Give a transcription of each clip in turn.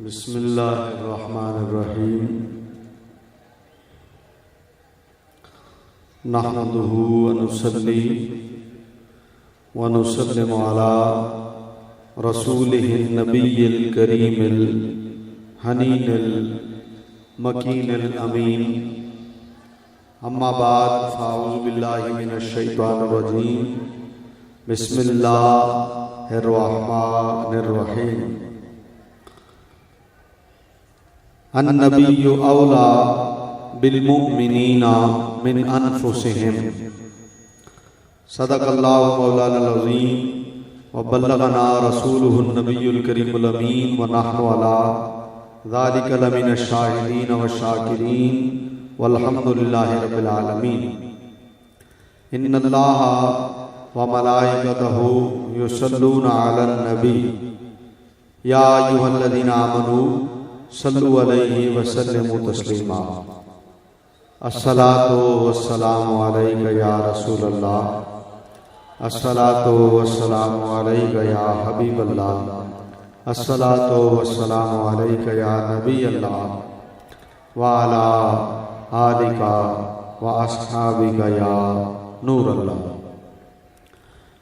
बिस्मिल्लाहिर्रहमानिर्रहीम। नहमदुहु व नुसल्ली व नुसल्लिमु अला रसूलिहिन नबिय्यिल करीमिल हनीनिल मकीनिल अमीन। अम्मा बाद फ़अऊज़ु बिल्लाहि मिनश शैतानिर रजीम। बिस्मिल्लाहिर्रहमानिर्रहीम। अन्नबिय्यु औला बिलमुमिनीना मिन अनफुसिहिम। सदक़ल्लाहु मौलाना अज़ीम व बल्लगना रसूलुहुन नबियुल करीमुल अमीन व नहनु अला ज़ालिका लमिनश शाहिदीन व शाकिरीन वल्हम्दुलिल्लाहि रब्बिल आलमीन। इन्नल्लाहा व मलाइकतहु युसल्लूना अलन नबी या अय्युहल्लज़ीना आमनू सल्लु अलैहि व सल्लिमू तस्लीमा। अस्सलातु वस्सलामु अलैका या रसूलल्लाह। अस्सलातु वस्सलामु अलैका या हबीबल्लाह। अस्सलातु वस्सलामु अलैका या नबीयल्लाह व अला आलिका व अस्हाबिका या नूरल्लाह।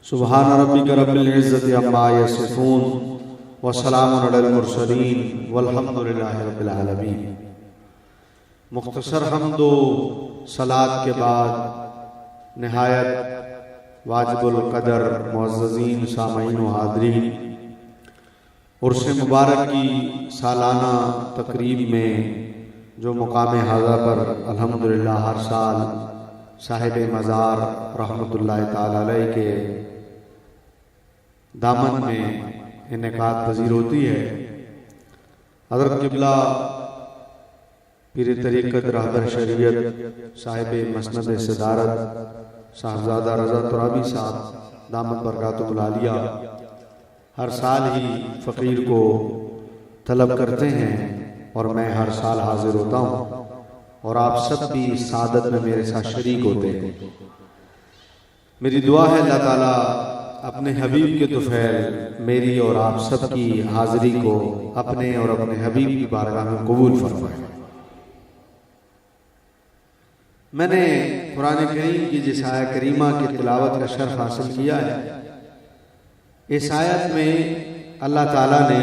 सुब्हान रब्बिका रब्बिल इज्जति अम्मा यसिफून व सलामुन अलल मुरसलीन वल्हम्दुलिल्लाहि रब्बिल आलमीन। मुख्तसर हम्दो सलात के बाद निहायत वाजिबुल कदर मुअज़्ज़ज़ीन सामईन व हाज़रीन, उर्स मुबारक की सालाना तकरीब में जो मुकाम हाज़ा पर अल्हम्दुलिल्लाह हर साल साहिब मज़ार रहमतुल्लाहि ताला अलैह के दामन में इनेकाद पजीर होती है। हज़रत क़िबला पीर तरीक़त रहबर शरीयत साहिब मसनद सदारत साहबजादा रज़ा तुराबी साहब दामत बरकातुहुल आलिया हर साल ही फ़कीर को तलब करते हैं और मैं हर साल हाजिर होता हूँ और आप सब भी इस सादत में मेरे साथ शरीक होते हैं। मेरी दुआ है अल्लाह ताला अपने हबीब के तुफ़ैल मेरी और आप सब की हाजिरी को अपने और अपने हबीब की बारगाह में कबूल फरमाए। मैंने कुरान करीम की जिस आयत करीमा की तिलावत का शर्फ हासिल किया है, इस आयत में अल्लाह ताला ने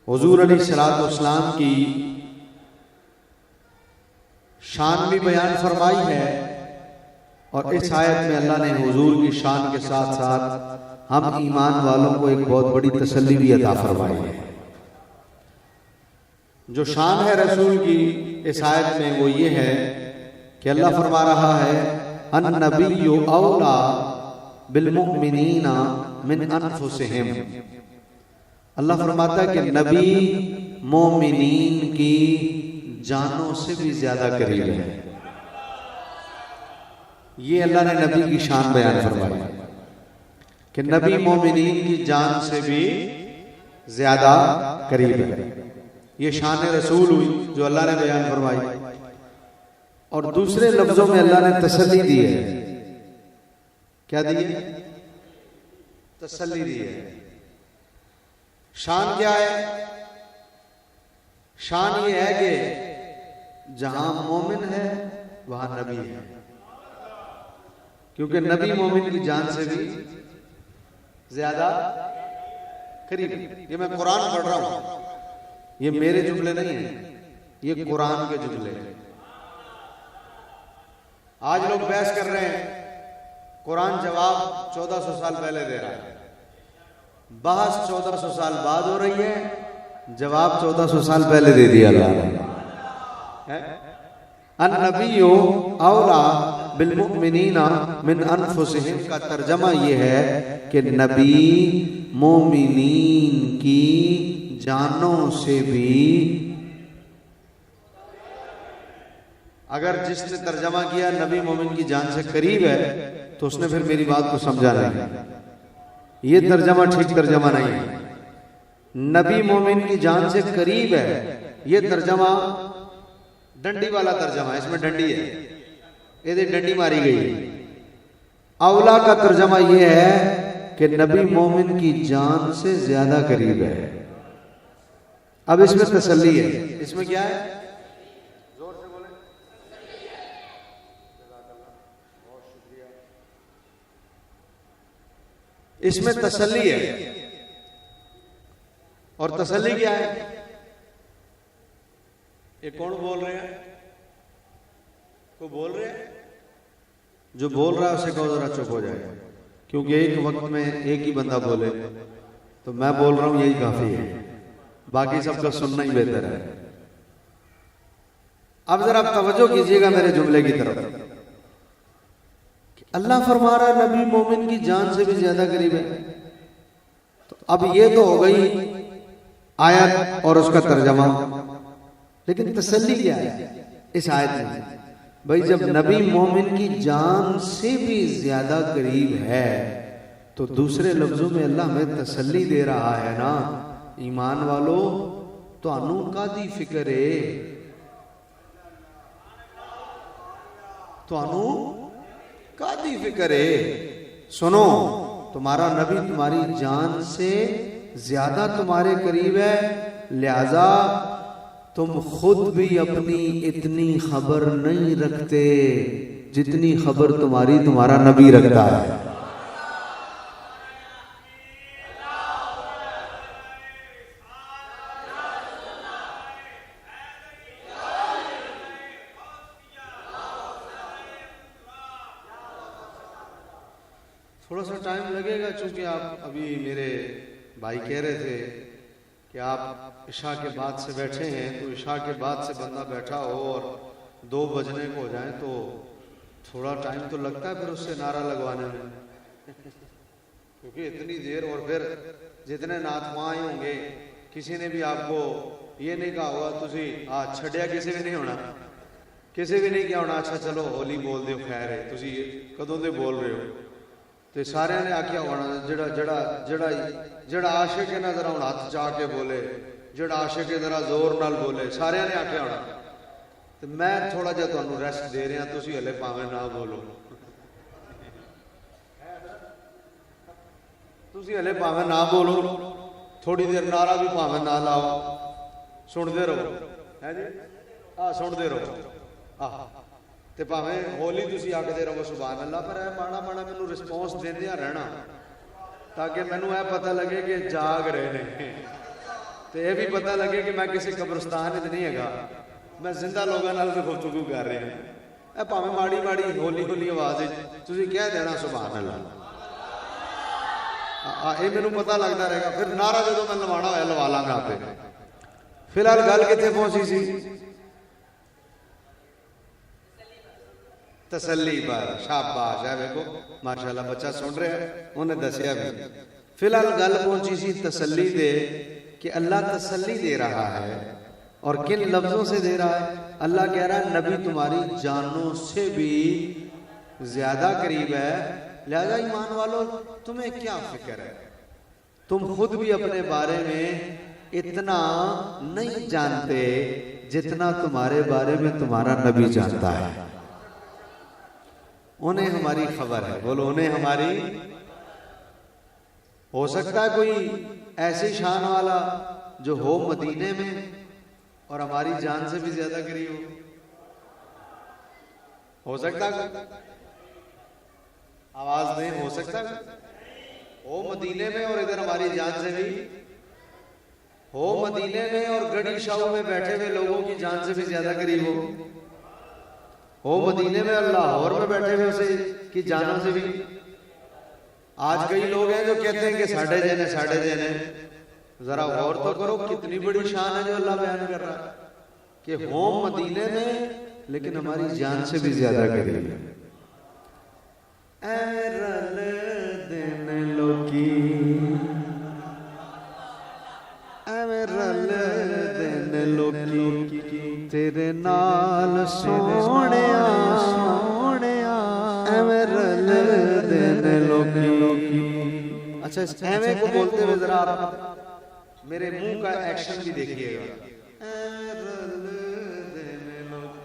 हुजूर अलैहिस्सलाम की शान भी बयान फरमाई है और इस आयत में अल्लाह ने हुजूर की शान के साथ साथ हम ईमान वालों को एक बहुत बड़ी तसल्ली भी अता फरमाई है। जो शान है रसूल की इस आयत में वो ये है कि अल्लाह फरमा रहा है अन्नबिय्यु औला बिलमुमिनीना मिन अनफुसिहिम। अल्लाह फरमाता है कि नबी मोमिनीन की जानों से भी ज्यादा करीब है। ये अल्लाह ने नबी की शान बयान फरमाई कि नबी मोमिनीन की जान से भी ज्यादा करीब है। ये शान रसूल हुई जो अल्लाह ने बयान फरमाई। और दूसरे लफ्जों में अल्लाह ने तसल्ली दी है। क्या दी है? तसल्ली दी है। शान क्या है? शान ये है कि जहां मोमिन है वहां नबी है, क्योंकि नबी मोमिन की जान से भी ज्यादा करीब। ये मैं कुरान पढ़ रहा हूं, ये मेरे जुमले नहीं है, ये कुरान के जुमले हैं। आज लोग बहस कर रहे हैं, कुरान जवाब 1400 साल पहले दे रहा है, बहस 1400 साल बाद हो रही है, जवाब 1400 साल पहले दे दिया अल्लाह ने। अन्नबिय्यु औला बिलमुमिनीना मिन अनफुसिहिम का तर्जमा ये है कि नबी मोमिनीन की जानों से भी। अगर जिसने तर्जमा किया नबी मोमिन की जान से करीब है तो उसने फिर मेरी बात को समझा नहीं। ये तर्जमा ठीक तर्जमा नहीं है। नबी मोमिन की जान से करीब है, ये तर्जमा डंडी वाला तर्जमा, इसमें डंडी है, ये डंडी मारी गई है। औला का तर्जमा ये है कि नबी मोमिन की जान से ज्यादा करीब है। अब इसमें तसल्ली है। इसमें क्या है? जोर से बोले। इसमें तसल्ली है। और तसल्ली क्या है? ये कौन बोल रहे हैं? को बोल रहे हैं? जो बोल रहा है उसे कहो जरा चुप हो जाए, क्योंकि एक वक्त में एक ही बंदा बोले तो मैं बोल रहा हूं यही काफी है, बाकी सबका सुनना ही बेहतर है। अब जरा तवज्जो कीजिएगा मेरे जुमले की तरफ। अल्लाह फरमा रहा है नबी मोमिन की जान से भी ज्यादा करीब है। तो अब ये तो हो गई आयत और उसका तर्जमा, लेकिन तसल्ली क्या है इस आयत में? भाई जब नबी मोमिन की जान से भी ज्यादा करीब है तो दूसरे लफ्जों में अल्लाह हमें तसल्ली दे रहा है ना, ईमान वालों तुहानू कादी फिक्र है, तुहानू कादी फिक्र है। सुनो, तुम्हारा नबी तुम्हारी जान से ज्यादा तुम्हारे करीब है, लिहाजा तुम खुद भी अपनी इतनी खबर नहीं रखते जितनी खबर तुम्हारा नबी रखता है। थोड़ा सा टाइम लगेगा, चूंकि आप अभी मेरे भाई कह रहे थे कि आप इशा के बाद से बैठे हैं, तो इशा के बाद से बंदा बैठा हो और 2 बजने को हो जाए तो थोड़ा टाइम तो लगता है फिर उससे नारा लगवाने में क्योंकि इतनी देर। और फिर जितने नाथ वहां आए होंगे, किसी ने भी आपको ये नहीं कहा होगा तुझे आज छड़िया, किसी भी नहीं होना, किसी भी नहीं क्या होना अच्छा चलो होली बोल दो खैर है, तुझी कदों से बोल रहे हो। तो सारे ने आख्या होना जड़ा जड़ा जड़ा जड़ा आशिक है ना जरा हूं हाथ जा के बोले, जड़ा आशिक है जरा जोर नाल बोले, सारे ने आख्या होना। तो मैं थोड़ा जिहा तुहानू रेस्ट दे रहा, तुसी हले भावें ना बोलो, तुसी हले भावें ना बोलो, थोड़ी देर नारा भी भावें ना लाओ, सुनते रहो है जी, सुनते रहो ते भावें होली तुसी आखदे रहो सुभान अल्लाह, पर माड़ा माड़ा मैनू रिस्पॉन्स देंदिया रहना ताकि मैनू यह पता लगे कि जाग रहे ने, तो यह भी पता लगे कि मैं किसी कब्रिस्तान नहीं है, मैं जिंदा लोगों नाल गुफ्तगू कर रहा हूं। भावें माड़ी माड़ी होली होली आवाज तुसी कह देना सुभान अल्लाह, ये मैनू पता लगता रहेगा। फिर नारा जो मैं लवाना होया लवा लांगा आपे। फिलहाल गल कित्थे पहुंची सी? तसल्ली पर। शाबाश है, देखो माशाल्लाह बच्चा सुन रहा है, उन्हें दसिया भी। फिलहाल गल पहुंची सी तसल्ली दे कि अल्लाह तसल्ली दे रहा है, और किन लफ्जों से दे रहा है? अल्लाह कह रहा है नबी तुम्हारी जानों से भी ज्यादा करीब है, लिहाजा ईमान वालों तुम्हें क्या फिक्र है, तुम खुद भी अपने बारे में इतना नहीं जानते जितना तुम्हारे बारे में तुम्हारा नबी जानता है। उन्हें हमारी खबर है, बोलो उन्हें हमारी। हो सकता है कोई ऐसी शान वाला जो हो मदीने में और हमारी जान से भी ज्यादा करीब हो सकता है, आवाज नहीं हो सकता हो मदीने में और इधर हमारी जान से भी हो मदीने में और गड़ी शाह में बैठे हुए लोगों की जान से भी ज्यादा करीब हो मदीने में और लाहौर में बैठे हुए उसे की जानों से भी। आज कई लोग हैं जो कहते हैं कि साढ़े जेने, जरा गौर तो करो कितनी बड़ी शान है जो अल्लाह बयान कर रहा है कि हो मदीने में लेकिन हमारी जान से भी ज्यादा करीब है। तेरे नाल सोहणिया सोहणिया एवें रल देन लोकी। अच्छा इस एवें को बोलते हुए जरा आप मेरे मुंह का एक्शन भी देखिएगा। रल देन लोकी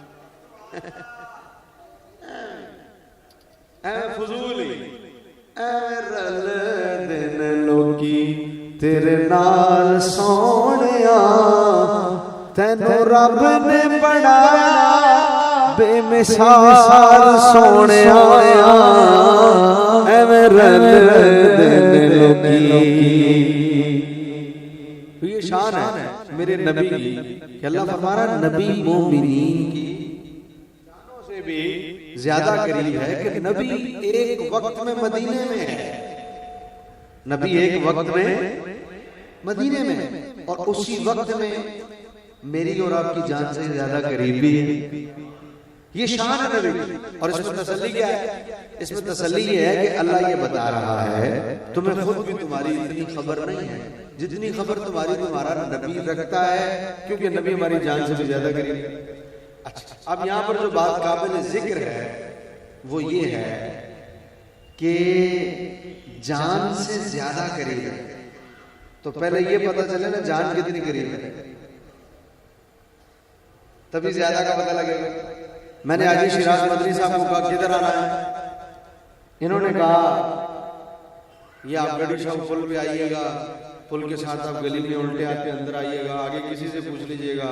एवें फजूली एवें रल देन लोकी तेरे नाल सोहणिया तैनू रब ने बनाया बेमिसाल सोने एवें रलदे ने लोकी। तो ये शान है मेरे नबी की कि अल्लाह फरमा रहा नबी मोमिनीन की शानों से भी ज्यादा करीब है कि नबी एक वक्त में मदीने में है। नबी एक वक्त में मदीने में है और उसी वक्त में मेरी और आपकी जान से ज्यादा करीब भी है। ये शान है नबी। और इसमें तसल्ली क्या है? इसमें तसल्ली ये है कि अल्लाह ये बता रहा है तुम्हें खुद भी तुम्हारी इतनी खबर नहीं है जितनी खबर तुम्हारा नबी रखता है, क्योंकि नबी हमारी जान से भी ज्यादा करीब है। अच्छा, अब यहाँ पर जो बात काबिल जिक्र है वो ये है कि जान से ज्यादा करीब है। तो पहले ये पता चले ना जान कितनी करीब है, तभी ज्यादा का पता लगेगा। मैंने आज शिराज मदनी साहब को कहा किधर आना है, इन्होंने कहा ये आप गढ़ी शाह पुल पे आइएगा, पुल के साथ आप गली में उल्टे आके अंदर आइएगा, आगे किसी से पूछ लीजिएगा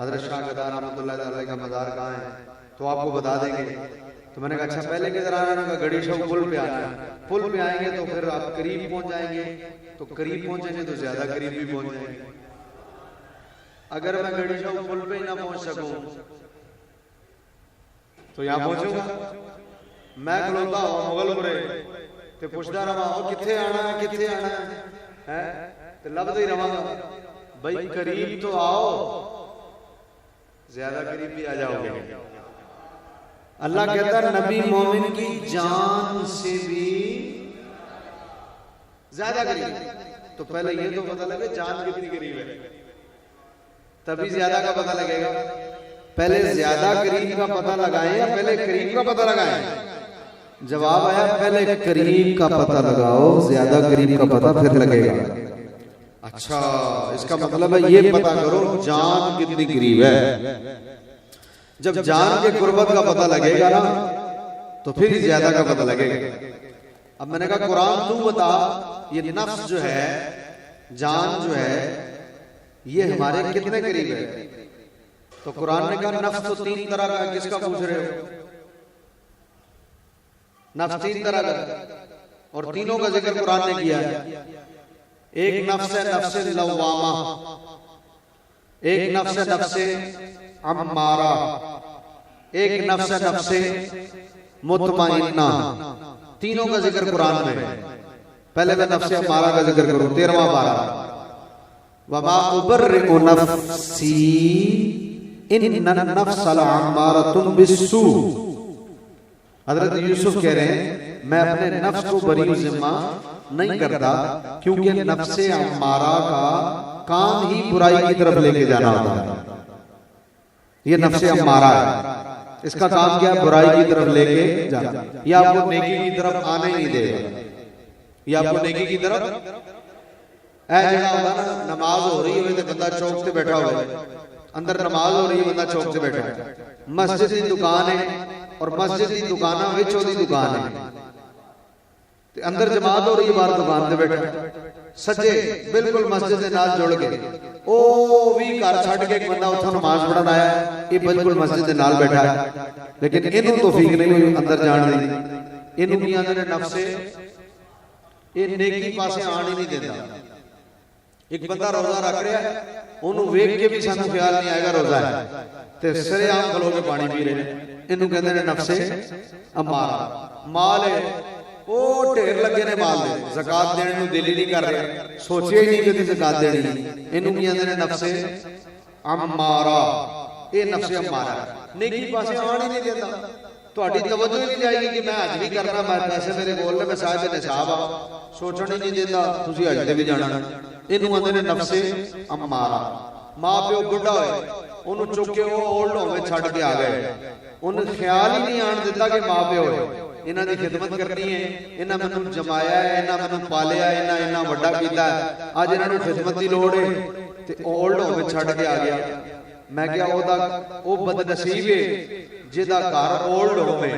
हजरत शाह गदार रहमतुल्लाह अलैह का मज़ार कहाँ है तो आपको बता देंगे। तो मैंने कहा अच्छा पहले किधर आना है? गढ़ी शाह पुल पे आना है। पुल पे आएंगे तो फिर आप करीब पहुंच जाएंगे, तो करीब पहुंचेंगे तो ज्यादा करीब भी पहुंच जाएंगे। अगर मैं गढ़ी शाह पुल पे ही ना पहुंच सकूं तो यहाँ पहुंचूंगा मैं खलोता हूँ मुगलपुरे ते पुछदा रहा किथे आना है किथे आना है तो लभदा ही रहांगा भाई करीब तो आओ, ज्यादा करीब भी आ जाओगे। अल्लाह कहता है नबी मोमिन की जान से भी ज्यादा करीब। तो पहले ये तो पता लगे जान कितनी करीब है, तभी ज्यादा का पता लगेगा। पहले ज्यादा करीब का पता लगाएं या पहले करीब का पता लगाएं? जवाब आया पहले करीब का पता लगाओ, ज्यादा करीब का पता फिर लगेगा। अच्छा, इसका मतलब है ये पता करो जान कितनी करीब है। जब जान के कुर्बत का पता लगेगा ना तो फिर ज्यादा का पता लगेगा। अब मैंने कहा कुरान तू बता ये नफ्स जो है, जान जो है, ये हमारे कितने करीब है? तो कुरान ने कहा नफ्स तो तीन तरह का है। किसका पूछ रहे हो? नफ्स तीन तरह का और तीनों का जिक्र कुरान ने किया है। एक नफ्स है नफ्से लवामा, एक नफ्स है नफ्से अम्मारा, एक नफ्स है नफ्से मुतमइन्ना। तीनों का जिक्र कुरान में। पहले मैं नफ्से अम्मारा का जिक्र करूं, 13वां पारा। वमा उबर्रिउ नफ्सी इन्नन नफ्सल अम्मारतुन बिस्सू। हजरत यूसुफ कह रहे हैं मैं अपने नफ्स को बरी जिम्मा नहीं करता, क्योंकि नफ्से अम्मारा का काम ही बुराई की तरफ लेके जाना होता है। ये नफ्से अम्मारा है, इसका काम क्या है? बुराई की तरफ लेके जाना। ये आपको नेकी की तरफ आने नहीं देगा। ये आपको नेकी की तरफ नमाज हो रही है तो बंदा चौक से बैठा हुआ है, अंदर नमाज हो रही है बंदा चौक से बैठा है। मस्जिद की दुकान है और मस्जिद की दुकान विच ओदी दुकान है, अंदर जमात हो रही है बाहर दुकान से बैठा सजे बिल्कुल मस्जिद के नाल जुड़ के ओ भी घर छड़ के एक बंदा उठो नमाज पढ़न आया, ये बिल्कुल मस्जिद के नाल बैठा है, लेकिन इनू तौफीक नहीं हुई अंदर जान दी। इनू की आंदे ने नफ्से ये नेकी पासे आण ही नहीं देता। एक बंदा रोजा रख रहा है, ओनू वेख के भी सानू ख्याल नहीं आएगा रोजा है ते सरेआम खलो के पानी पी रहे हैं। इनू कहंदे ने नफ्से अम्मारा। माल है ओ ढेर लगे ने माल दे, ज़कात देने नू दिल ही नहीं कर रहा, सोचिया ही नहीं कदी ज़कात देनी। इनू की आंदे ने नफ्से अम्मारा। ये नफ्से अम्मारा नेकी पासे आण ही नहीं देता। ਤੁਹਾਡੀ ਤਵੱਜੋ ਹੀ ਨਹੀਂ ਜਾਏਗੀ कि मैं अज भी करना, मैं पैसे मेरे कोल ने, मैं साहिब निसाब आ, सोचण ही नहीं देता तुसीं अज ते भी जाना। इनू आंदे ने नफ्से अम्मारा। मां प्यो बुढ़ा होए ओनू चुक के ओ ओल्ड होवे छड़ के आ गए, ओनू ख्याल ही नहीं आण दिता कि मां प्यो है, इन्हां दी खिदमत करनी है, इन्हां मैनू जमाया है, इन्हां मैनू पालिया, इन्हां इन्ना वड्डा कीता, अज इन्हां नू खिदमत दी लोड़ है ते ओल्ड होवे छड़ के आ गया। मैं क्या ओदा ओ बदनसीब है जिहदा घर ओल्ड होवे,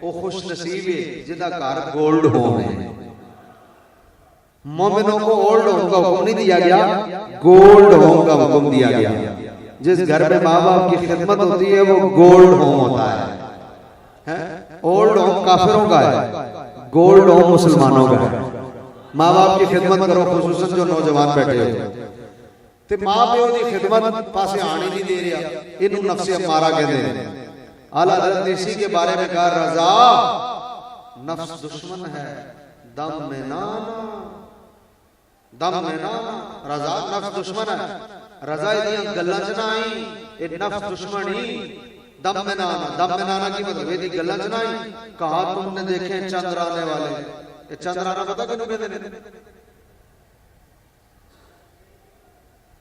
ओ खुश नसीब है जिहदा घर गोल्ड होवे। मोमिनों को ओल्ड होने का हुक्म नहीं दिया गया, गोल्ड होने का हुक्म दिया गया। जिस घर में माँ बाप की खिदमत होती है वो गोल्ड होम होता है? ओल्ड होम काफिरों का है, गोल्ड होम मुसलमानों का है। माँ बाप की खिदमत करो, खुसूसन जो नौजवान बैठे हो ते माँ प्यो की खिदमत पासे आने नहीं दे रहा, इनू नफ्से अम्मारा कहते हैं। आला हज़रत ने इसी के बारे में कहा, रजा नफ्स दुश्मन है, दम में ना दम में ना, रजा नफ्स दुश्मन है। रजा दी गल्लां च ना आई, ये नफ्स दुश्मन ही। दम में ना आना, दम में ना आना की मतलब ये गल्लां च ना आई। कहा तुमने देखे चंद्र आने वाले, ये चंद्र आना पता किन्नू कहते हैं?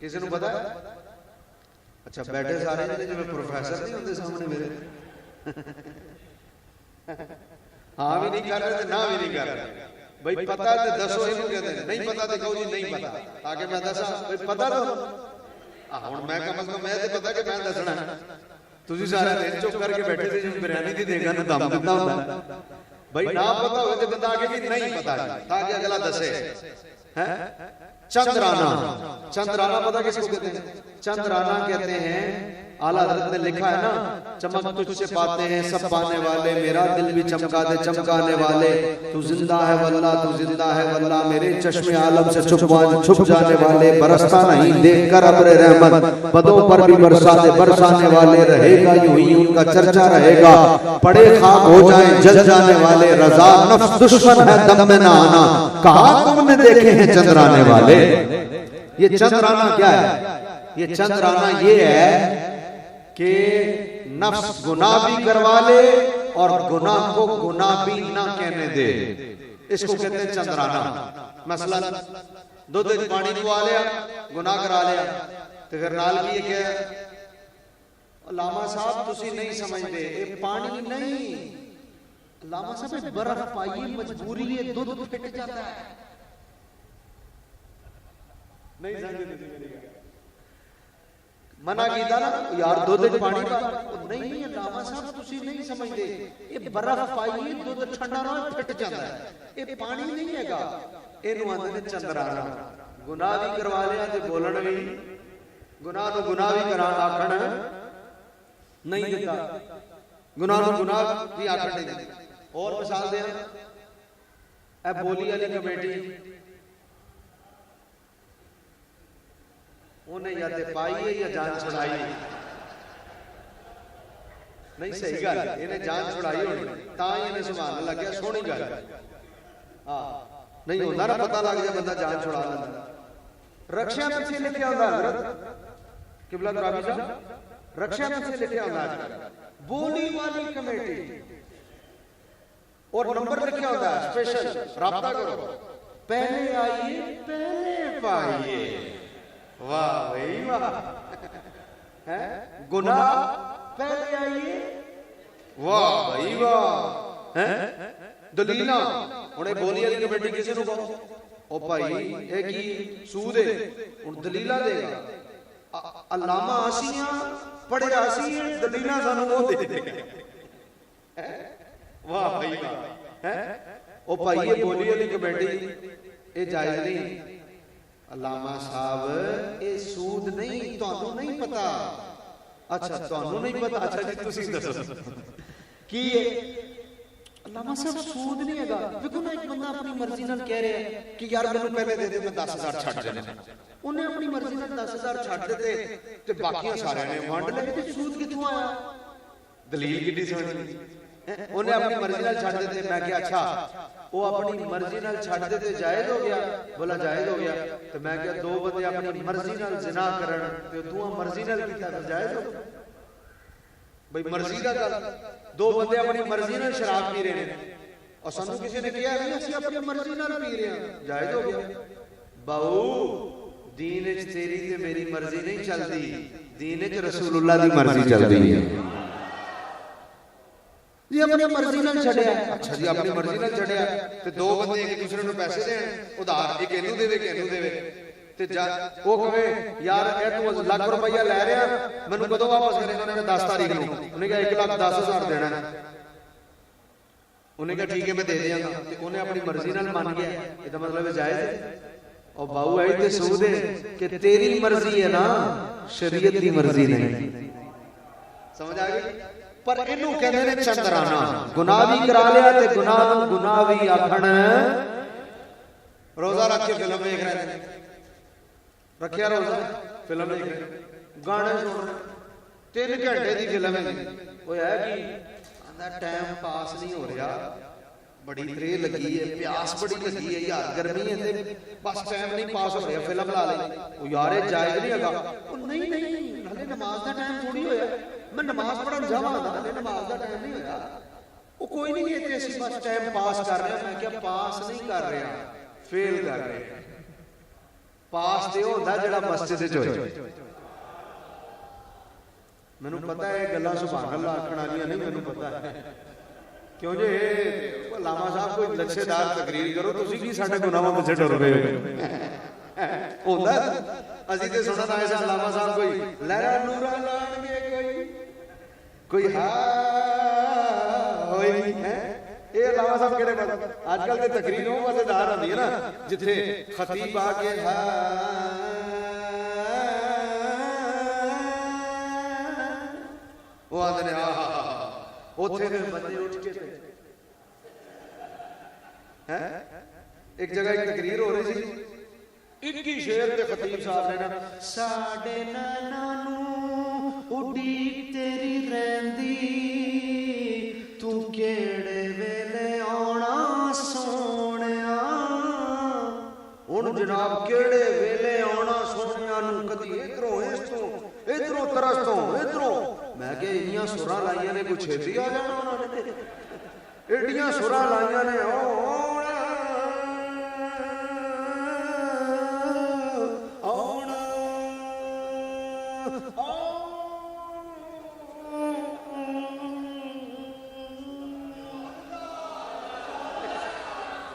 किसी को पता है? अच्छा बैठे सारे जिवें प्रोफेसर नहीं होंदे सामने मेरे हाँ भी नहीं कर रहे ना भी नहीं कर रहे। भाई पता है तो दसो, इन्हों कहते हैं नहीं पता तो कहो जी नहीं पता, ताकि मैं दसा भाई पता तो हुण मैं कम से कम मैं तो पता कि मैं दसना। तुसीं सारे दिन चुप करके बैठे थे, जिवें बिरयानी दी देगा ना दम दिता हुंदा। भाई ना पता हो तो बंदा आगे भी नहीं पता ताकि अगला दसे। हैं चंद्राना, चंद्राना पता किसको कहते हैं? चंद्राना कहते हैं, आला हज़रत ने लिखा है ना, चमक तुझसे पाते हैं सब पाने वाले, मेरा दिल भी चमका दे चमकाने वाले। तू जिंदा है वल्लाह, तू जिंदा है वल्लाह, मेरे चश्मे आलम से छुप जाने वाले। बरसता नहीं देख कर अब्र रहमत, पदों पर भी बरसाने वाले। रहेगा यूं ही उनका चर्चा रहेगा, पड़े खाक हो जाए जल जाने वाले। रजा नफ्स दुश्मन है, दम में ना आना, कहा तुमने देखे हैं चंद्राने वाले। ये चंद्राना क्या है? ये चंद्राना ये है कि नफ्स गुनाह भी करवा ले और गुनाह को गुनाह भी ना कहने दे, इसको कहते हैं चंद्राना। मसलन दूध पानी पवा लिया, गुनाह करा लिया, तो फिर नाल की क्या लामा साहब तुसी नहीं समझते, ये पानी नहीं लामा साहब बर्फ पाइए, मजबूरी है, दूध फिट जाता है। नहीं समझे मना कीता ना यार दूध पानी का नहीं है लामा साहब तुसी नहीं समझते, ये बर्फ पाइए दूध ठंडा ना फिट जाता है, ये पानी नहीं हैगा। इनू आंदे ने चंद्राना। गुनाह भी करवा लिया ते बोलन भी, गुनाह नु गुनाह भी करा आखण नहीं देता, गुनाह नु गुनाह भी आखण नहीं देता। और मिसाल दे ए बोली वाली कमेटी, उन्हें या ते पाई है या जान छुड़ाई। नहीं सही गल, इन्हें जान छुड़ाई होनी तां ही इन्हें सुभान लग गया, सोहनी गल। हां नहीं होंदा ना पता लग जाए बंदा जान छुड़ा लैंदा। रक्षा पीछे लिखिया होंदा हज़रत किबला रावी साहब, रक्षा पीछे लिखिया होंदा बोली वाली कमेटी, और नंबर लिखिया होंदा स्पेशल राब्ता करो, पहले आइए पहले पाइए। वाह भाई वाह, है गुनाह पहले आइए, वाह भाई वाह। है दलीला हुणे बोली वाली कमेटी किसी नु कहो ओ भाई ए की सूद है, हुण दलीला देगा। अल्लामा आसियां पढ़िया सी, दलीला सानू वो दे देगा। वाह भाई वाह। है ओ भाई ये बोली वाली कमेटी ये जायज नहीं। अल्लामा साहब ये सूद नहीं, तुहानू नहीं पता। अच्छा तुहानू नहीं पता, अच्छा जी तुसी दसो की अल्लामा साहब सूद नहीं हैगा। देखो ना एक बंदा अपनी मर्जी नाल कह रहा है कि यार मैनू पहले दे दे मैं 10,000 छੱਡ देने, उन्हें अपनी मर्जी नाल 10,000 छੱਡ दिते ते बाकियां सारे ने वंड ले ते सूद कित्थों आया? दलील किड्डी सोहनी, उन्हें अपनी मर्जी नाल छੱਡ दिते। मैं कहा अच्छा वो अपनी मर्जी नाल छੱਡ दिते जायज हो गया? बोला जायज हो गया। तो मैं कहा दो बंदे अपनी मर्जी नाल जिना करन ते तू मर्जी नाल कीता तो जायज हो भाई? मर्जी दा गल, दो बंदे अपनी मर्जी नाल शराब पी रहे हैं और सानू किसी ने कहा नहीं असि अपनी मर्जी नाल पी रहे हैं, जायज हो गया। बाऊ दीन विच तेरी ते मेरी मर्जी नहीं चलती, दीन विच रसूलुल्लाह दी मर्जी चलदी है। जी अपनी मर्जी नाल छड़िया, अच्छा जी अपनी मर्जी नाल छड़िया ते दो बंदे एक दूसरे नु पैसे देन उधार, एक इनू देवे एक इनू देवे ते वो कहे यार ए तू लाख रुपया ले रहा मैनू कदों वापस करेगा? उन्होंने 10 तारीख नूं, उन्हें कहा 1,10,000 देना है। उन्हें कहा ठीक है मैं दे देंगा, ते उन्हें अपनी मर्जी नाल मान गया। इसदा मतलब जायज है। और बाऊ आई ते सूद है कि तेरी मर्जी है ना, शरीयत दी मर्जी नहीं। समझ आ गई? पर इनू कहते ने चंद्राना। गुनाह भी करा लिया ते गुनाह नूं गुनाह भी आखण। रोजा रख के फिल्म देख रहे थे, रखिया रोजा, फिल्म देख रहे, गाने सुन रहे, 3 घंटे की फिल्म है। वो है कि टाइम पास नहीं हो रहा, बड़ी त्रे लगी है, प्यास बड़ी लगी है यार, गर्मी है, बस टाइम नहीं पास हो रहा, फिल्म ला ली। यार जायज नहीं है। नहीं नहीं, हले नमाज का टाइम थोड़ी होया, मैं नमाज पढ़न जावां, हले नमाज का टाइम नहीं होया। वो कोई नहीं है, असीं बस टाइम पास कर रहे हैं। मैं क्या पास नहीं कर रहा, फेल कर रहे हैं। पास तो होता जिहड़ा मस्जिद च होए। मैनू पता है गल्लां सुभान अल्लाह आखण वालियां नहीं, मैनू पता है। क्यों जे लामा साहब कोई लच्छेदार तकरीर करो, तुसीं की साडे गुनाहां पिछे टुर पए होंदा। असीं ते सुणन आए सन लामा साहब कोई लहरा नूरा लाणगे, कोई हा होई है। ये लामा साहब केड़े बात आजकल ते तकरीर वो मजेदार होंदी है ना, जिथे खतीब आके हा वो आंदे ने उथे फिर बंदे उठ के हैं। एक जगह एक तकरीर हो रही थी, 21 शेर ते खतीब साहब ने ना, साडे नैना नू उडीक तेरी रहिंदी, तू केड़े वेले आउणा सोहणिया। हुण जनाब केड़े वेले आउणा सोहणिया नू, कदी इधरों इस तो इधरों तरस तो इधरों। मैं क्या इन्नियां सुरां लाइयां ने, कुछ छेती आ जाना उन्होंने, एडियां सुरां लाइयां ने।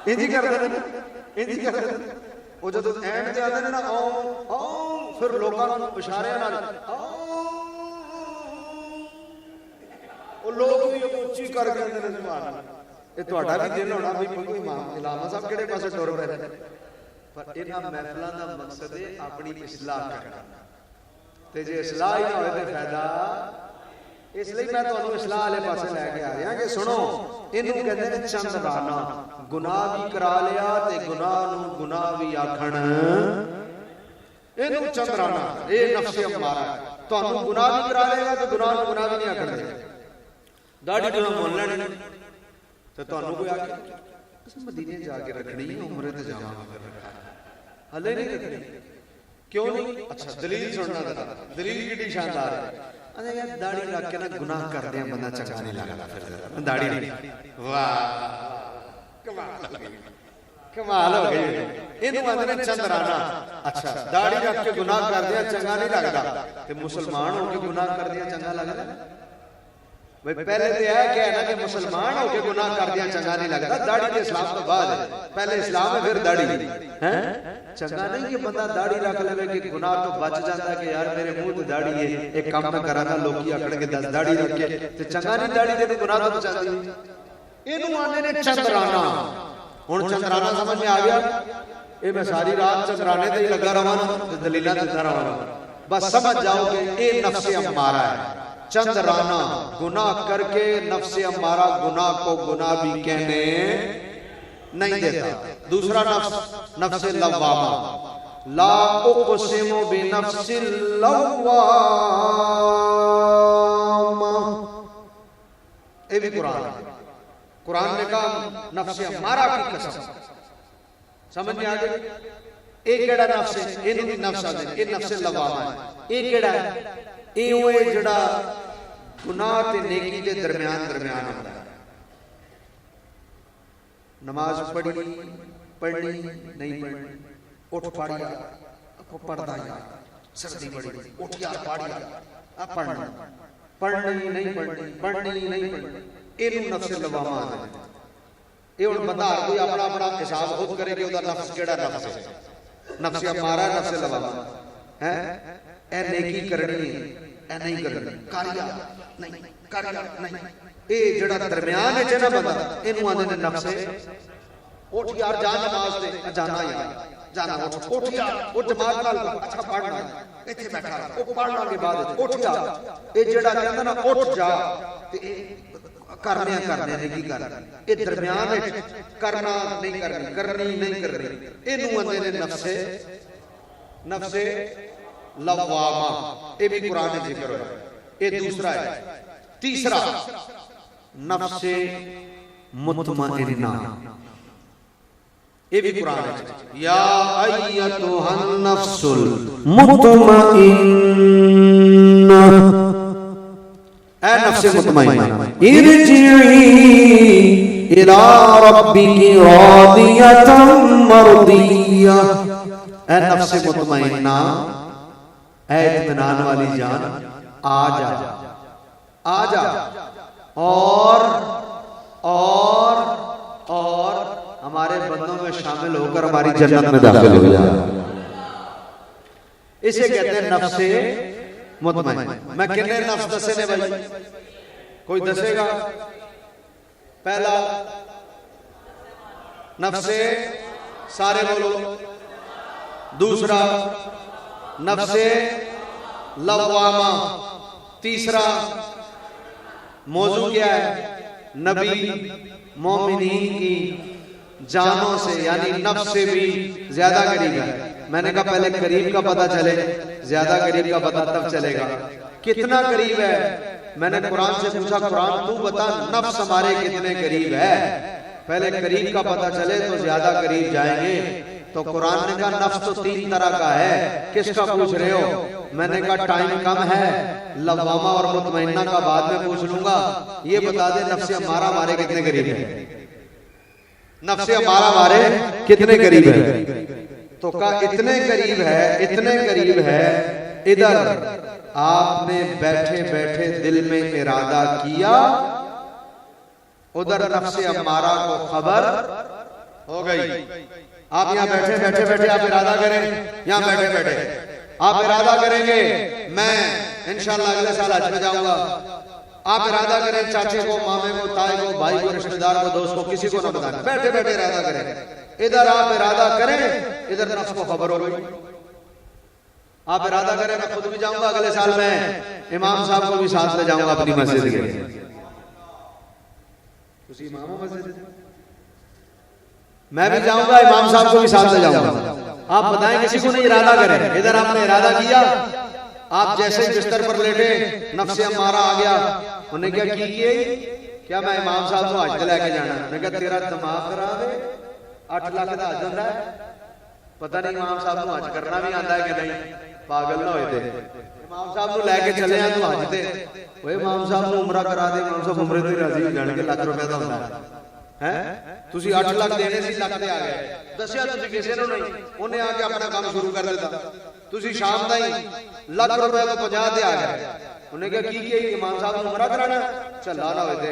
इंजी करते हैं, इंजी करते हैं। वो जो एंड ते आते हैं ना, आओ आओ, फिर लोगों को इशारे नाल आओ, वो लोग भी उच्ची कर देंगे ने सुभान अल्लाह। ये ਤੁਹਾਡਾ भी दिल होना भी कोई इमाम लामा साहब केड़े पासे टुर पए। पर इन्हां महफिलां दा मकसद है अपनी इस्लाह करना, ते जे इस्लाह ही ना होए ते फायदा। इसलिए मैं तुहानू इस्लाह वाले पासे लैके आ रहा कि सुनो, इनू कहते हैं चंद्राना। गुनाह भी करा लिया ते गुनाह नूं गुनाह भी आखण, इनू चंद्राना। ये नफ्स अम्मारा है, तुहानू गुनाह भी करा लेगा तो गुनाह नूं गुनाह भी नहीं आखण देगा। दाढ़ी तो मुल लैणी ते तुहानू कोई आखे मदीने जाके रखनी है, उमरे ते जावांगा, हले नहीं रखनी। क्यों नहीं? अच्छा दलील सुनना जरा, दलील कितनी शानदार है। अरे यार दाढ़ी रख के ना गुनाह करते हैं, बंदा चंगा नहीं लगता। फिर दाढ़ी नहीं, वाह कमाल हो गई। इनू आंदे ने चंद्राना। अच्छा दाढ़ी रख के गुनाह करते हैं चंगा नहीं लगता, ते मुसलमान होके गुनाह करते हैं चंगा लगता? भाई पहले तो यह क्या है ना कि मुसलमान होके गुनाह करते हैं चंगा नहीं लगता। दाढ़ी तो इस्लाम तो बाद है, पहले इस्लाम है फिर दाढ़ी है। चंगा नहीं कि बंदा दाढ़ी रख ले कि गुनाह तो बच जाता है कि यार मेरे मुंह ते दाढ़ी है, एक काम मैं करा ना, लोग आखण के 10 दाढ़ी रख के ते चंगा नहीं, दाढ़ी ते गुनाह तो बचाती है। इनू आंदे ने चंद्राना। हुण चंद्राना समझ में आ गया? ये मैं सारी रात चंद्राने ते ही लगा रहा ना, दलीलां देता रहा, बस समझ जाओ कि ये नफ्स अम्मारा है। चंद्राना गुनाह करके नफ्स अम्मारा गुनाह को गुनाह भी कहने नहीं देता। दूसरा नफ्स, नफ्स लव्वामा। ला उक़सिमु बिनफ्सिल लव्वामा, ये भी कुरान है। कुरान ने कहा नफ्स अम्मारा की कसम। समझ में आ गई? एक केड़ा नफ्स है, इन्हू भी नफ्स आते हैं, ये नफ्स लव्वामा है। एक केड़ा है, ये ओए जड़ा गुनाह ते नेकी दे दरमियान दरमियान होता है। नमाज पढ़नी नहीं पढ़नी, उठ पढ़िया को पढ़दा यार, सर्दी बड़ी उठ यार पढ़िया, अब पढ़ना पढ़नी नहीं पढ़नी, पढ़नी नहीं पढ़नी, इनू नफ्स लवामा आते हैं। ये हुण बंदा हर कोई अपना अपना हिसाब खुद करे कि उसदा नफ्स केड़ा नफ्स है। नफ्स अम्मारा, नफ्स लवामा है। ए नेकी करनी है, ए नहीं करनी, कारिया नहीं, कारिया नहीं, ए जड़ा दरमियान है ना बंदा, इनू आंदे ने नफ्स। उठ यार जा नमाज दे, जाना यार जाना उठिया वो जमात नाल अच्छा पढ़ना इत्थे बैठा वो पढ़ना के बाद उठिया ये जेड़ा कहंदा ना उठ जा ते करने नहीं की करना ये दरमियान करना नहीं करनी नहीं करनी इनू आंदे ने नफ्से लवामा ये भी कुरान में जिक्र होया ये दूसरा है तीसरा नफ्से मुतमइन्ना ये भी कुरान है या अय्यतुहन नफ्सुल मुतमइन्ना ऐ नफ्से मुतमइन्ना इरजिई इला रब्बिकी रादियतन मर्दिया ऐ नफ्से मुतमइन्ना ऐ इत्मीनान वाली जान आ जा और हमारे बंदों में शामिल होकर हमारी जन्नत में दाखिल हो जा। इसे कहते हैं नफ्से मुतमइन्ना। मैं कितने नफ्स दसे ने भाई, कोई दसेगा? पहला नफ्से सारे बोलो, दूसरा नफ्से लवामा, तीसरा मौजू क्या है? नबी मोमिनीन की जानों से यानी नफ्स से भी ज्यादा करीब है। मैंने कहा पहले करीब का पता चले, ज्यादा करीब का पता तब चलेगा। कितना करीब है? मैंने कुरान से पूछा, कुरान तू बता नफ्स हमारे कितने करीब है। पहले करीब का पता चले तो ज्यादा करीब जाएंगे। तो कुरान ने कहा नफ्स तो 3 तरह का है। किसका पूछ रहे हो? मैंने कहा टाइम कम है, लवामा और मुतमइन्ना का बाद में पूछ लूंगा। ये बता दे नफ्से अम्मारा हमारे कितने करीब है? नफ्से अम्मारा हमारे कितने करीब है? तो कहा इतने करीब है। इधर आपने बैठे बैठे दिल में इरादा किया, उधर नफ्से अम्मारा को खबर हो गई। आप यहाँ बैठे आप इरादा करें, यहाँ बैठे आप इरादा करेंगे मैं इंशाल्लाह अगले साल हज में जाऊंगा। आप इरादा करें चाचे को, मामे को, ताए को, भाई को, रिश्तेदार को, दोस्त को, किसी को ना बताना, बैठे इरादा करें। इधर आप इरादा करें, इधर नफ्स को खबर हो गई। आप इरादा करें मैं खुद भी जाऊंगा अगले साल, मैं इमाम साहब को भी साथ ले जाऊंगा अपनी मस्जिद के। मैं भी जाऊंगा, इमाम साहब को भी साथ ले जाऊंगा। आप बताएं किसी को नहीं इरादा करें। इधर आपने इरादा किया, आप जैसे ही बिस्तर पर लेटे नफ्से अम्मारा आ गया। उन्हें क्या क्या मैं इमाम साहब को हज लेके जाना। मैं क्या तेरा दिमाग खराब है? 8 लाख का हज होता है, पता नहीं इमाम साहब को हज करना भी आता है कि नहीं? पागल ना होए थे। इमाम साहब को लेके चले तू हज ते इमाम साहब को उमरा करा दे। इमाम साहब उमरे ते राजी हो जाएंगे, लाख रुपए का होता है। तुसी 8 लाख देने सी, लाख ते आ गए। दसिया तुसी किसी ने नहीं, उन्हें आके अपना काम शुरू कर देता। तुसी शाम दा ही लाख रुपए को 50 ते आ गए। उन्हें क्या इमाम साहब ने उमरा कराना? चला ना होए थे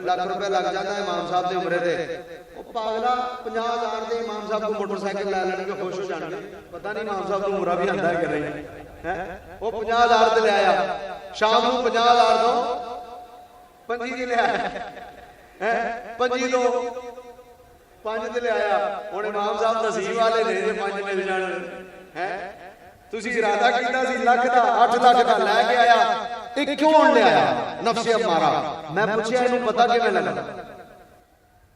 लाख रुपए लग जाता है इमाम साहब ने उमरे ते। पागला 50,000 दे इमाम साहब को मोटरसाइकिल ला लेंगे, खुश हो जाएंगे। पता नहीं इमाम साहब को उमरा भी आंदा है कि नहीं है। वो 50,000 ते ले आया, शाम को 50,000 दो पंजी ले आया, पंजी दो 5 ते ले आया। हुण इमाम साहब नसीब वाले ने 5 मिल जाने है। तुसी इरादा कीता सी लाख दा, 8 लाख दा लेके आया। ये क्यों ले आया? नफ्से अम्मारा। मैं पूछया इनू पता किवें लगा?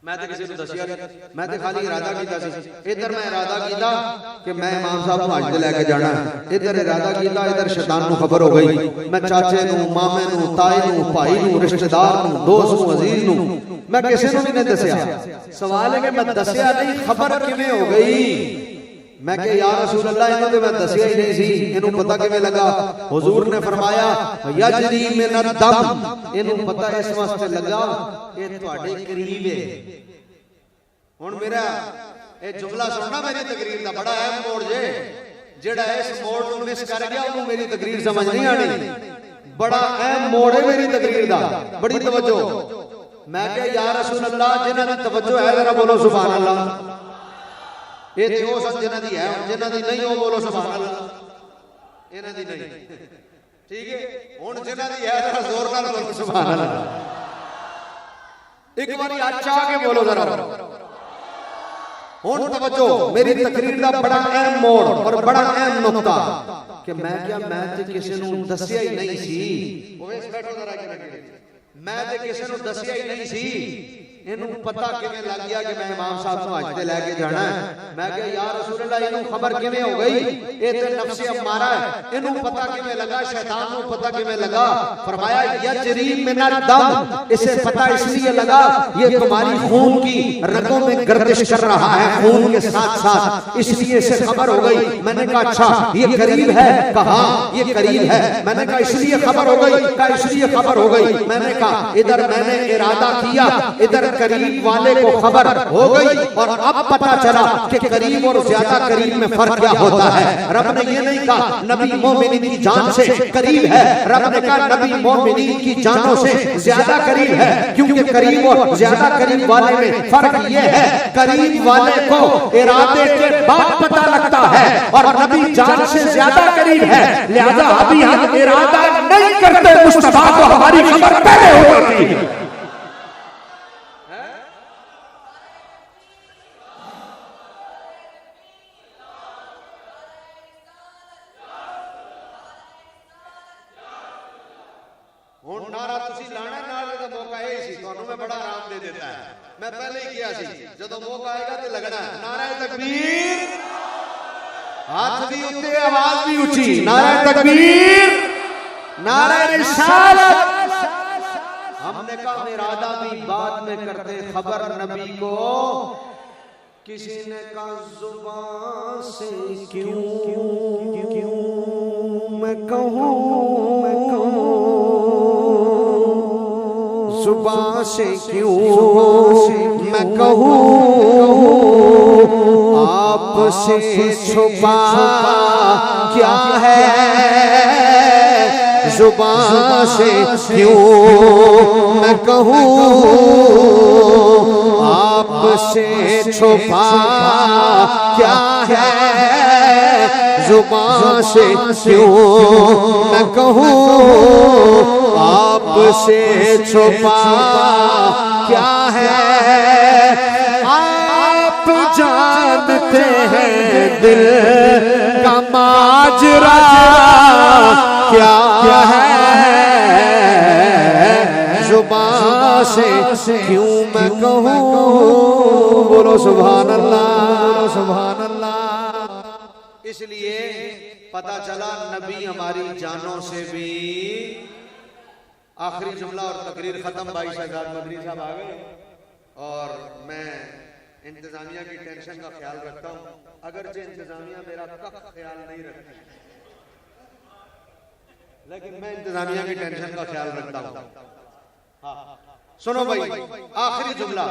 मैं तो किसी को दसिया नहीं, मैं तो खाली इरादा कीता सी। इधर मैं इरादा कीता कि मैं इमाम साहब को हज लेके जाना, इधर इरादा कीता, इधर शैतान को खबर हो गई। मैं चाचे नू, मामे नू, ताए नू, भाई नू, रिश्तेदार नू, दोस्त नू, अजीज नू मैं किसी को भी नहीं दसिया। सवाल है कि मैं दसिया नहीं, खबर किवें हो गई? मैं कहा या रसूल अल्लाह इन्हों तो मैं दसिया ही नहीं सी, इन्हों पता किवें लगा? हुजूर ने फरमाया यजरी मिन दम, इन्हों पता इस वास्ते लगा ये तुहाडे करीब है। हुण मेरा ये जुमला सुनना मेरी तकरीर दा बड़ा अहम मोड़ जे, जेड़ा इस मोड़ नूं मिस कर गया उन्होंने मेरी तकरीर समझ नहीं आनी। बड़ा अहम मोड़ है मेरी तकरीर दा, बड़ी तवज्जो। मैं कहा या रसूल अल्लाह जिन्हां दी तवज्जो है जरा बोलो सुभान अल्लाह। ये तो सब जिन्हां दी है, जिन्हां दी नहीं हो बोलो सुभान अल्लाह। इन्हां दी नहीं, ठीक है। हुण जिन्हां दी है जरा जोर नाल बोलो सुभान अल्लाह। एक बारी अच्छा के बोलो जरा, हुण तवज्जो मेरी तकरीर दा बड़ा अहम मोड़ और बड़ा अहम नुक्ता कि मैं क्या मैं ते किसी नूं दस्सिया ही नहीं सी ओवेस बैठो जरा के मैं ते किसी नूं दस्सिया ही नहीं सी इनू पता किवें लग गया कि मैं इमाम साहब नूं हज ते लेके जाना है मैं कहा या रसूल अल्लाह इनू खबर किवें हो गई ये ते नफ्स अम्मारा है इनू पता किवें लगा शैतान नूं पता किवें लगा फरमाया यजरी मिनल दम इसे पता इसलिए लगा ये तुम्हारी खून की रगों में गर्दिश कर रहा है खून के साथ साथ इसलिए इसे खबर हो गई मैंने कहा अच्छा ये करीब है कहा ये करीब है मैंने कहा इसलिए खबर हो गई कहा इसलिए खबर हो गई मैंने कहा इधर मैंने इरादा किया इधर करीब वाले को खबर हो गई और अब पता चला कि करीब और ज्यादा करीब में फर्क क्या होता है रब ने ये नहीं कहा नबी मोमिनीन की जान से करीब है रब ने कहा नबी मोमिनीन की जानों से ज्यादा करीब है क्योंकि करीब और ज्यादा करीब वाले में फर्क ये है करीब वाले को इरादे के बाद पता लगता है और नबी जान से ज्यादा करीब है लिहाजा अभी हम इरादा नहीं करते मुस्तफा को हमारी खबर पहले हो जाती है नारा तुसी लाना नारे दा मौका ए सी ਤੁਹਾਨੂੰ मैं बड़ा आराम दे देता है मैं पहले ही किया सी ਜਦੋਂ मौका आएगा ते लगना नारा तकबीर हाथ भी उत्ते आवाज भी ऊंची नारा तकबीर नारा रिसालत हमने कहा इरादा भी बाद में करते खबर नबी को किसी ने कहा जुबान से क्यों मैं कहूं जुबान से क्यों मैं कहूं आपसे छुपा क्या है जुबान से क्यों मैं कहूं आपसे छुपा क्या है जुबान से क्यों मैं कहूं आपसे छुपा क्या है आप जानते हैं दिल का माजरा क्या है जुबान से क्यों मैं कहूं बोलो सुभान अल्लाह सुभान अल्लाह इसलिए पता चला नबी हमारी जानों से भी आखिरी जुमला और तकरीर खत्म भाई शहजाद मदनी साहब आ गए और मैं इंतजामिया की टेंशन का ख्याल रखता हूं अगरचे इंतजामिया मेरा कख ख्याल नहीं रखती लेकिन मैं इंतजामिया की टेंशन का ख्याल रखता हूं हाँ सुनो भाई आखिरी जुमला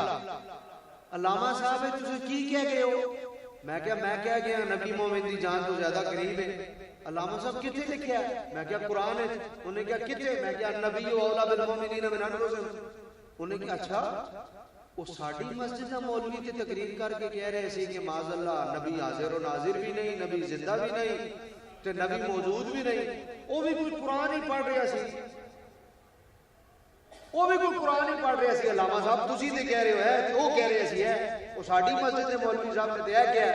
अल्लामा साहब तुझे की कह गए हो मैं क्या गया नबी मोमिन दी जान तो ज्यादा करीब है अल्लामा साहब किथे लिखा है मैं क्या कुरान है उन्हें क्या किथे मैं क्या नबी औला बिल मोमिनीन मिन अनफुसिहिम उन्हें क्या अच्छा वो साडी मस्जिद दा मौलवी ते तकरीर करके कह रहे सी कि माज़अल्लाह नबी हाजिर और नाजिर भी नहीं नबी जिंदा भी नहीं ते नबी मौजूद भी नहीं वो भी कोई कुरान ही पढ़ रहा सी वो भी कोई कुरान ही पढ़ रहा सी अल्लामा साहब तुसी ते कह रहे हो है ते वो कह रहे सी है वो साडी मस्जिद दे मौलवी साहब ने ते क्या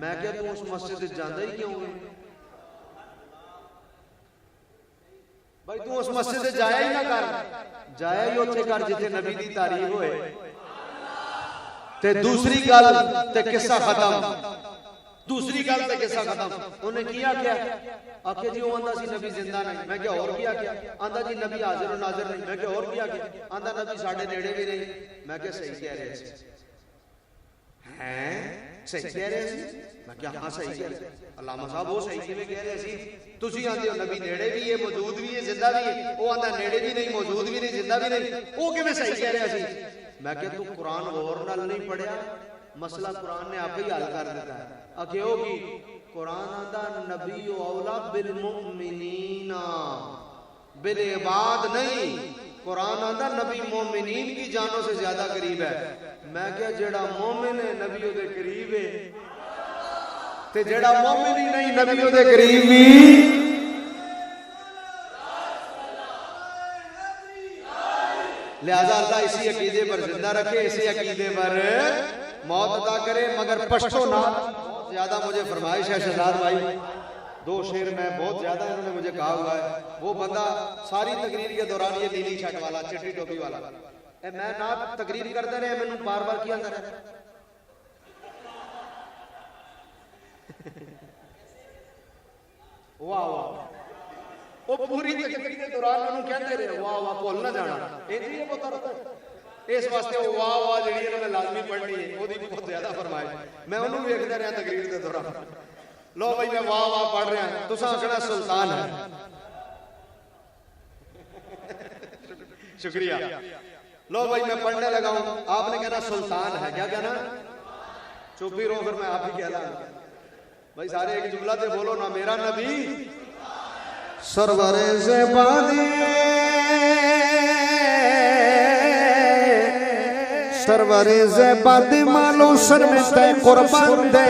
मैं क्या तू उस मस्जिद च जांदा ही क्यों है भाई तू उस मस्जिद से जाया ही ना कर जाया ही उत्थे कर जिथे नबी दी तारीफ होए ते दूसरी गल ते किस्सा खत्म दूसरी गल ते किस्सा खत्म उन्हें किया क्या आखे जी वो आंदा सी नबी जिंदा नहीं मैं क्या और किया क्या आंदा जी नबी हाजिर और नाजिर नहीं मैं क्या और किया क्या आंदा नबी साडे नेड़े भी नहीं मैं क्या सही कह रहे सी हैं सही कह रहे सी मैं क्या हां सही कह रहे अल्लामा साहब वो सही किवें कह रहे सी तुसी आंदे हो नबी नेड़े भी है मौजूद भी है जिंदा भी है वो आंदा नेड़े भी नहीं मौजूद भी नहीं जिंदा भी नहीं वो किवें सही कह रहा सी मैं क्या तू कुरान गौर नाल नहीं पढ़िया मसला कुरान ने आपे ही हल कर देता है आखे होगी कुरान आंदा नबी औला बिल मुमिनीन बिल इबाद नहीं कुरान आंदा नबी मोमिनीन की जानों से ज्यादा करीब है मैं क्या जेड़ा मोमिन है नबी ओदे करीब है ते जेड़ा मोमिन ही नहीं नबी ओदे करीब भी लिहाजा अल्लाह इसी अकीदे पर जिंदा रखे इसी अकीदे पर मौत अता करे मगर पश्तो ना। बहुत ज्यादा मुझे फरमाइश है शहजाद भाई, 2 शेर में बहुत ज्यादा इन्होंने मुझे कहा हुआ है। वो बंदा सारी तकरीर के दौरान ये नीली शर्ट वाला चिट्टी टोपी वाला मैं ना तकरीर करते रहे मैंने बार बार किया अंदर वाह वाह वो पूरी तकरीर के दौरान मैंने कहते रहे वाह वाह भुल ना जाना ये पता इस वास्ते वाह वाह जी इन्होंने लाजमी पढ़नी है वो बहुत ज्यादा फरमाइश मैं उन्होंने देखता रहा तकरीर के दौरान। लो भाई मैं वाह वाह पढ़ रहा तुसा आखना सुल्तान है शुक्रिया। लो भाई मैं पढ़ने लगा हूं आपने कहना सुल्तान है क्या कहना चुप ही रहो फिर मैं आप ही कहला भाई सारे एक जुमला से बोलो ना मेरा नबी सरवरे से बादी सरवरे से बादी मालो सर में तय कुर्बान दे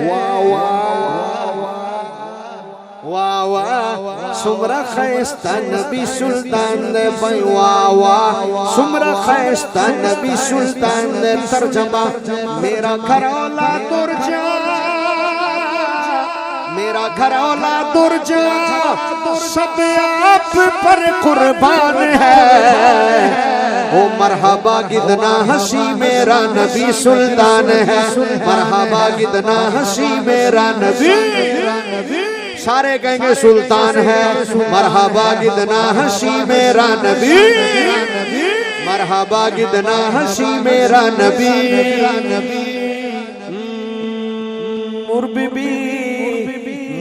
वाह वाह वाह सुमरा खैस्ता नबी सुल्तान ने भाई वाह वाह सुमरा खैस्ता नबी सुल्तान ने तर्जमा मेरा घरौला दुर्जा मेरा घरौला दुर्जा सब आप पर कुर्बान है ओ मरहबा कितना हंसी मेरा नबी सुल्तान है मरहबा कितना हंसी मेरा नबी सारे कहेंगे सुल्तान है मरहबा कितना हंसी मेरा नबी मरहबा कितना हंसी मेरा नबी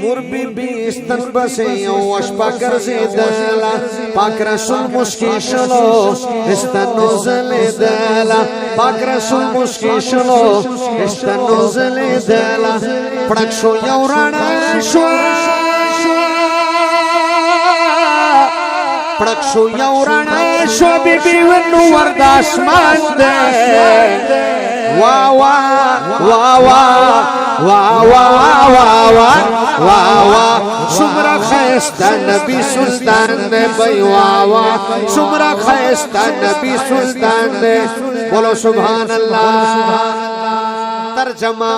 मुरबी इस्तन बसे अशपाकर से दला पाक रसूल मुस्की शलो इस्तनोजले दला पाक रसूल मुस्की शलो इस्तनोजले दला पड़क्षो यौराना शो पड़क्षो यौराना शो बीबी वनु वरदासमान दे वाह वाह वाह वाह वाह वाह वाह वाह वाह वाह सुमरा खैस्ता नबी सुल्तान ने भाई वाह वाह सुमरा खैस्ता नबी सुल्तान ने बोलो सुभान अल्लाह। तर्जमा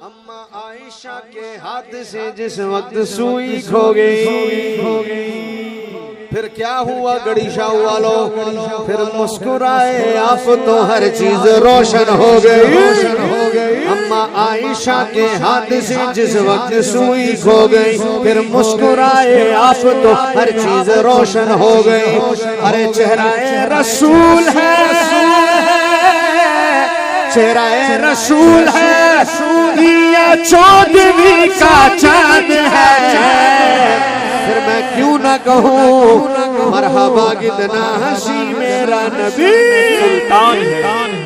अम्मा आयशा के हाथ से जिस वक्त सुई खो गई फिर क्या हुआ गड़ीशा वालों फिर मुस्कुराए आप तो हर चीज रोशन हो गई। अम्मा आयशा के हाथ से जिस वक्त सुई खो गई फिर मुस्कुराए आप तो हर चीज रोशन हो गई। अरे चेहराए रसूल है चेहराए रसूल है या 14वीं का चांद है फिर मैं क्यों ना कहूँ मरहबा कितना हंसी मेरा नबी सुल्तान है।